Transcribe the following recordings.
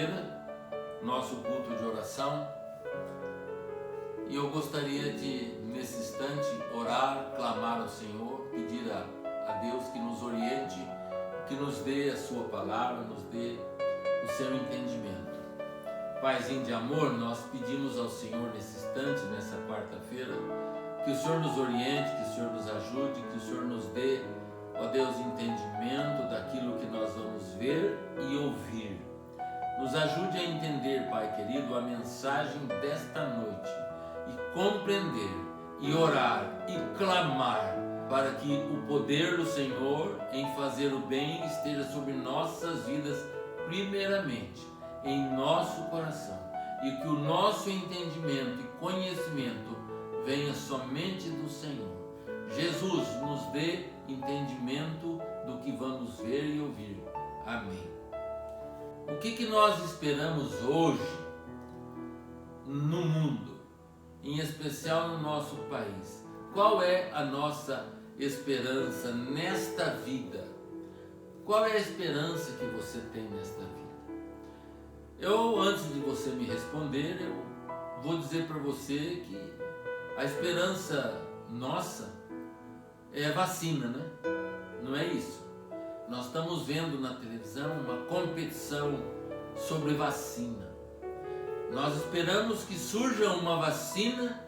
quarta-feira, nosso culto de oração. E eu gostaria de, nesse instante, orar, clamar ao Senhor, pedir a Deus que nos oriente, que nos dê a sua palavra, nos dê o seu entendimento. Paizinho de amor, nós pedimos ao Senhor nesse instante, nessa quarta-feira, que o Senhor nos oriente, que o Senhor nos ajude, que o Senhor nos dê, ó Deus, entendimento daquilo que nós vamos ver e ouvir. Nos ajude a entender, Pai querido, a mensagem desta noite e compreender, e orar, e clamar, para que o poder do Senhor em fazer o bem esteja sobre nossas vidas primeiramente, em nosso coração, e que o nosso entendimento e conhecimento venha somente do Senhor. Jesus, nos dê entendimento do que vamos ver e ouvir. Amém. O que nós esperamos hoje no mundo, em especial no nosso país? Qual é a nossa esperança nesta vida? Qual é a esperança que você tem nesta vida? Antes de você me responder, eu vou dizer para você que a esperança nossa é a vacina, né? Não é isso? Nós estamos vendo na televisão uma competição sobre vacina. Nós esperamos que surja uma vacina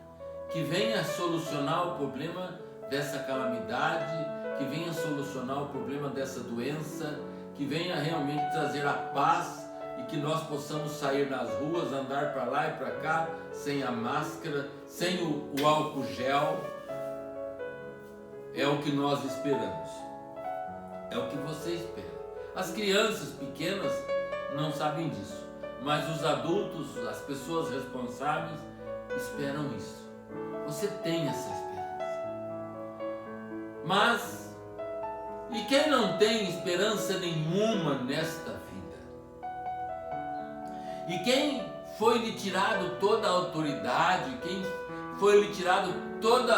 que venha solucionar o problema dessa calamidade, que venha solucionar o problema dessa doença, que venha realmente trazer a paz e que nós possamos sair nas ruas, andar para lá e para cá, sem a máscara, sem o álcool gel. É o que nós esperamos. É o que você espera. As crianças pequenas não sabem disso, mas os adultos, as pessoas responsáveis, esperam isso. Você tem essa esperança. Mas, e quem não tem esperança nenhuma nesta vida? E quem foi lhe tirado toda a autoridade, quem foi lhe tirado todo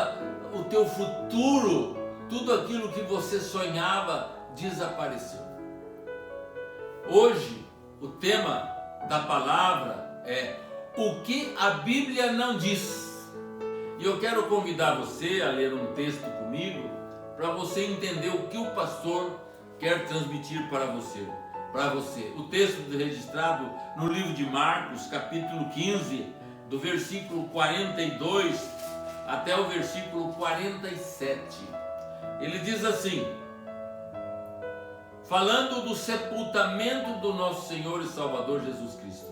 o teu futuro, tudo aquilo que você sonhava, desapareceu. Hoje, o tema da palavra é o que a Bíblia não diz. E eu quero convidar você a ler um texto comigo, para você entender o que o pastor quer transmitir para você. O texto registrado no livro de Marcos, capítulo 15, do versículo 42 até o versículo 47. Ele diz assim, falando do sepultamento do nosso Senhor e Salvador Jesus Cristo.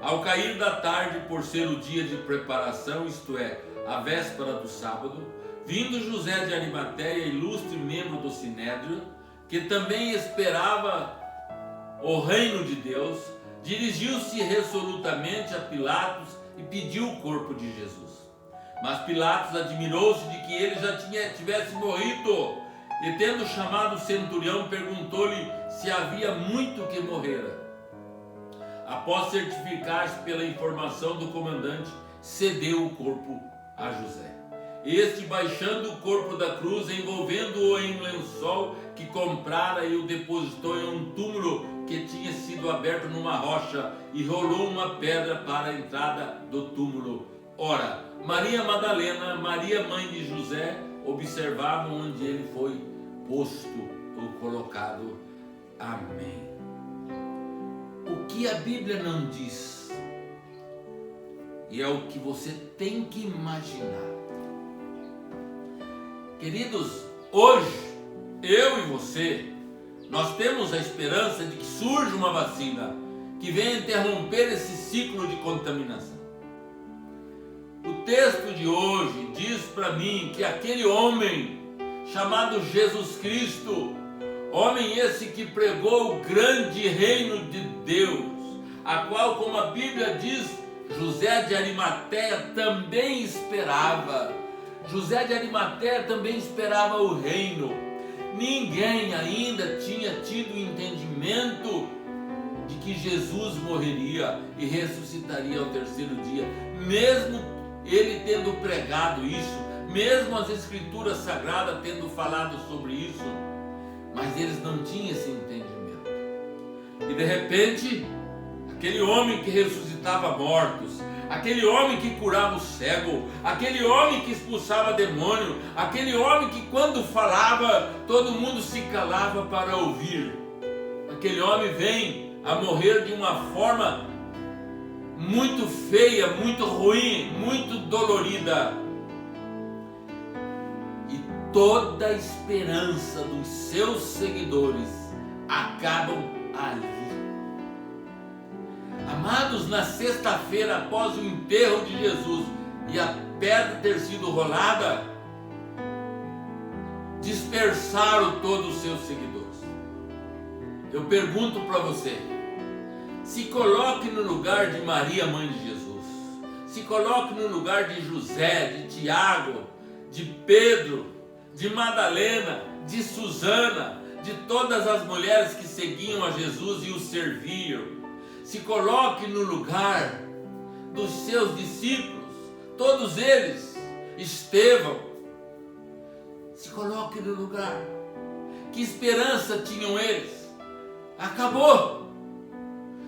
Ao cair da tarde, por ser o dia de preparação, isto é, a véspera do sábado, vindo José de Arimateia, ilustre membro do Sinédrio, que também esperava o reino de Deus, dirigiu-se resolutamente a Pilatos e pediu o corpo de Jesus. Mas Pilatos admirou-se de que ele já tivesse morrido, e tendo chamado o centurião, perguntou-lhe se havia muito que morrera. Após certificar-se pela informação do comandante, cedeu o corpo a José. Este, baixando o corpo da cruz, envolvendo-o em um lençol que comprara, e o depositou em um túmulo que tinha sido aberto numa rocha, e rolou uma pedra para a entrada do túmulo. Ora, Maria Madalena, Maria mãe de José, observavam onde ele foi posto ou colocado. Amém. O que a Bíblia não diz, e é o que você tem que imaginar. Queridos, hoje, eu e você, nós temos a esperança de que surja uma vacina que venha interromper esse ciclo de contaminação. O texto de hoje diz para mim que aquele homem chamado Jesus Cristo, homem esse que pregou o grande reino de Deus, a qual, como a Bíblia diz, José de Arimateia também esperava. José de Arimateia também esperava o reino. Ninguém ainda tinha tido entendimento de que Jesus morreria e ressuscitaria ao terceiro dia, mesmo ele tendo pregado isso, mesmo as Escrituras Sagradas tendo falado sobre isso, mas eles não tinham esse entendimento. E de repente, aquele homem que ressuscitava mortos, aquele homem que curava o cego, aquele homem que expulsava demônio, aquele homem que quando falava todo mundo se calava para ouvir. Aquele homem vem a morrer de uma forma muito feia, muito ruim, muito dolorida. E toda a esperança dos seus seguidores acabam ali. Amados, na sexta-feira após o enterro de Jesus e a pedra ter sido rolada, dispersaram todos os seus seguidores. Eu pergunto para você, se coloque no lugar de Maria, mãe de Jesus, se coloque no lugar de José, de Tiago, de Pedro, de Madalena, de Susana, de todas as mulheres que seguiam a Jesus e o serviam. Se coloque no lugar dos seus discípulos, todos eles, Estevão. Se coloque no lugar. Que esperança tinham eles? Acabou.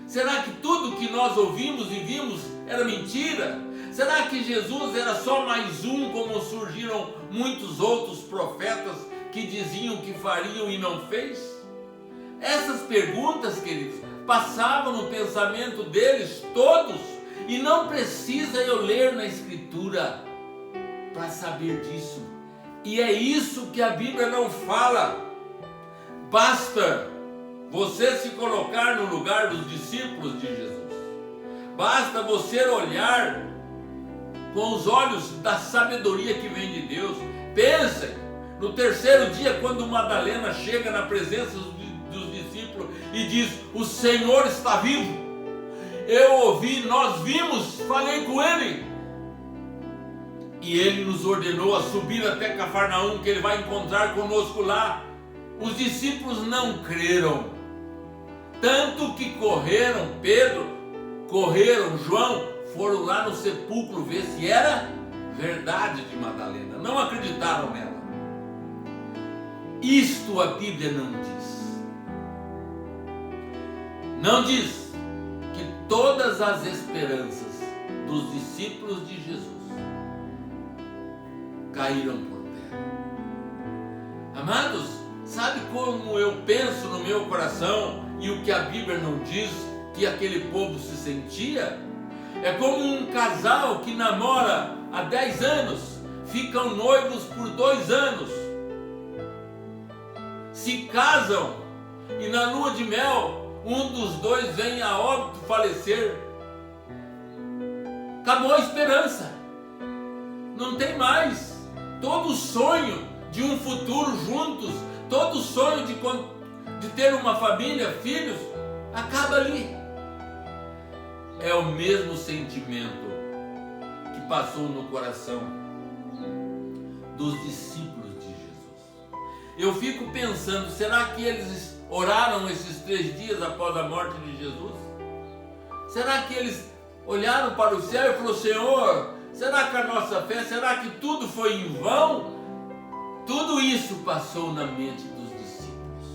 Será que tudo que nós ouvimos e vimos era mentira? Será que Jesus era só mais um, como surgiram muitos outros profetas que diziam que fariam e não fez? Essas perguntas, queridos, passavam no pensamento deles todos, e não precisa eu ler na Escritura para saber disso. E é isso que a Bíblia não fala. Basta você se colocar no lugar dos discípulos de Jesus. Basta você olhar com os olhos da sabedoria que vem de Deus. Pensem, no terceiro dia, quando Madalena chega na presença dos discípulos e diz: o Senhor está vivo. Eu ouvi, nós vimos, falei com ele. E ele nos ordenou a subir até Cafarnaum, que ele vai encontrar conosco lá. Os discípulos não creram, tanto que correram, Pedro, correram, João, foram lá no sepulcro ver se era verdade de Madalena. Não acreditaram nela. Isto a Bíblia não diz. Não diz que todas as esperanças dos discípulos de Jesus caíram por terra. Amados, sabe como eu penso no meu coração e o que a Bíblia não diz que aquele povo se sentia? É como um casal que namora há 10 anos, ficam noivos por 2 anos, se casam e na lua de mel um dos dois vem a óbito falecer. Acabou a esperança, não tem mais. Todo o sonho de um futuro juntos, todo o sonho de ter uma família, filhos, acaba ali. É o mesmo sentimento que passou no coração dos discípulos de Jesus. Eu fico pensando, será que eles oraram esses 3 dias após a morte de Jesus? Será que eles olharam para o céu e falaram: Senhor, será que a nossa fé, será que tudo foi em vão? Tudo isso passou na mente dos discípulos.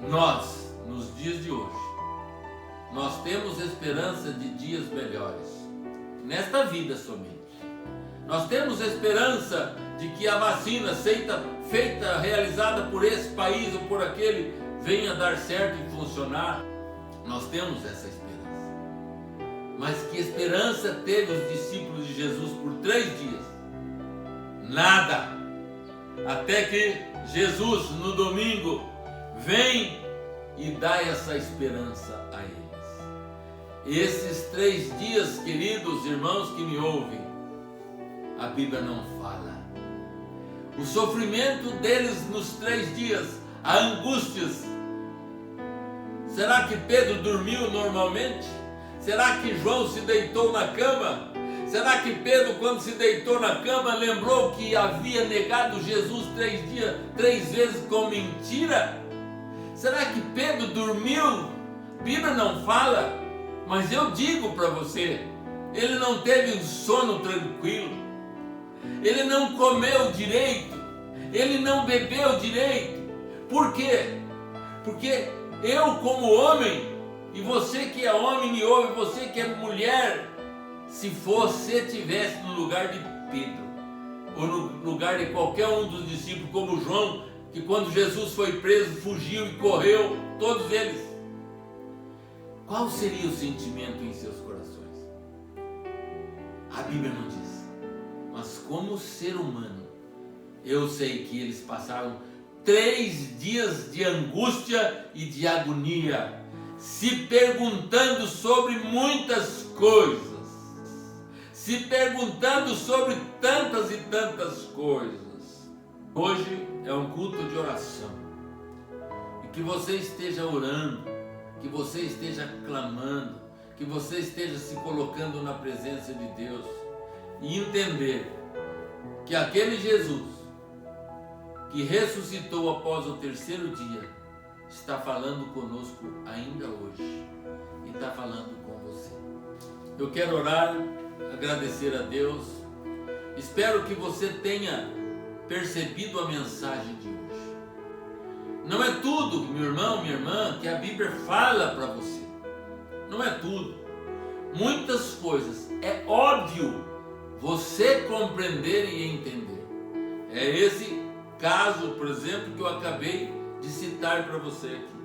Nós, nos dias de hoje, nós temos esperança de dias melhores, nesta vida somente. Nós temos esperança de que a vacina feita, realizada por esse país ou por aquele, venha dar certo e funcionar. Nós temos essa esperança. Mas que esperança teve os discípulos de Jesus por 3 dias? Nada. Até que Jesus, no domingo, vem e dá essa esperança a eles. Esses 3 dias, queridos irmãos que me ouvem, a Bíblia não fala. O sofrimento deles nos 3 dias, a angústias. Será que Pedro dormiu normalmente? Será que João se deitou na cama? Será que Pedro, quando se deitou na cama, lembrou que havia negado Jesus 3 vezes com mentira? Será que Pedro dormiu? A Bíblia não fala, mas eu digo para você, ele não teve um sono tranquilo, ele não comeu direito, ele não bebeu direito. Por quê? Porque eu como homem, e você que é homem me ouve, você que é mulher, se você estivesse no lugar de Pedro, ou no lugar de qualquer um dos discípulos, como João, que quando Jesus foi preso, fugiu e correu, todos eles, qual seria o sentimento em seus corações? A Bíblia não diz, mas como ser humano, eu sei que eles passaram 3 dias de angústia e de agonia, se perguntando sobre muitas coisas, se perguntando sobre tantas e tantas coisas. Hoje é um culto de oração, e que você esteja orando, que você esteja clamando, que você esteja se colocando na presença de Deus e entender que aquele Jesus que ressuscitou após o 3º dia está falando conosco ainda hoje e está falando com você. Eu quero orar, agradecer a Deus. Espero que você tenha percebido a mensagem de hoje. Não é tudo, meu irmão, minha irmã, que a Bíblia fala para você. Não é tudo. Muitas coisas é óbvio você compreender e entender. É esse caso, por exemplo, que eu acabei de citar para você aqui.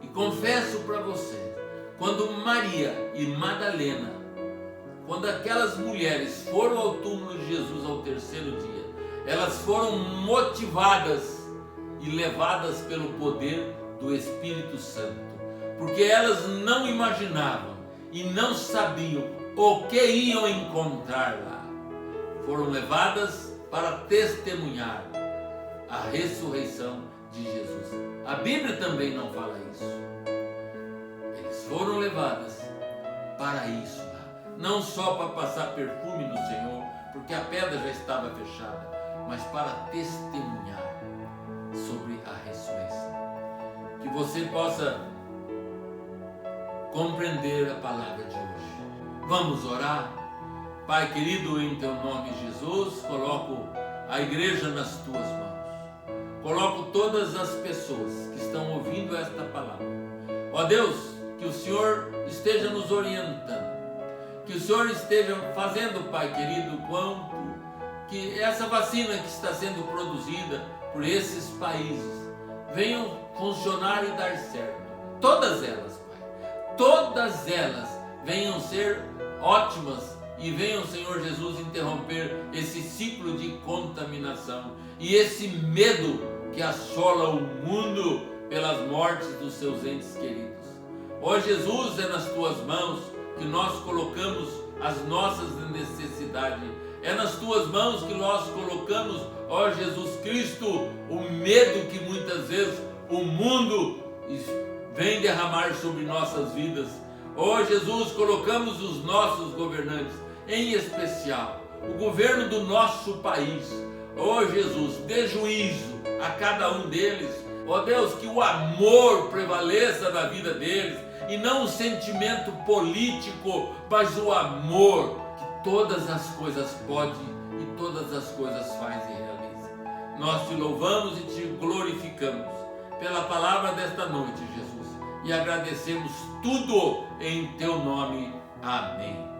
E confesso para você, quando Maria e Madalena, quando aquelas mulheres foram ao túmulo de Jesus ao 3º dia, elas foram motivadas e levadas pelo poder do Espírito Santo, porque elas não imaginavam e não sabiam o que iam encontrar lá. Foram levadas para testemunhar a ressurreição de Jesus. A Bíblia também não fala isso. Eles foram levadas para isso lá, não só para passar perfume no Senhor, porque a pedra já estava fechada, mas para testemunhar sobre a ressurreição. Que você possa compreender a palavra de hoje. Vamos orar? Pai querido, em teu nome Jesus, coloco a igreja nas tuas mãos. Coloco todas as pessoas que estão ouvindo esta palavra. Ó Deus, que o Senhor esteja nos orientando, que o Senhor esteja fazendo, Pai querido, quanto que essa vacina que está sendo produzida por esses países venham funcionar e dar certo. Todas elas, Pai, todas elas venham ser ótimas e venham, Senhor Jesus, interromper esse ciclo de contaminação e esse medo que assola o mundo pelas mortes dos seus entes queridos. Ó Jesus, é nas tuas mãos que nós colocamos as nossas necessidades. É nas tuas mãos que nós colocamos, ó Jesus Cristo, o medo que muitas vezes o mundo vem derramar sobre nossas vidas. Ó Jesus, colocamos os nossos governantes, em especial o governo do nosso país. Ó Jesus, dê juízo a cada um deles. Ó Deus, que o amor prevaleça na vida deles, e não o sentimento político, mas o amor que todas as coisas pode e todas as coisas faz e realiza. Nós te louvamos e te glorificamos pela palavra desta noite, Jesus, e agradecemos tudo em teu nome. Amém.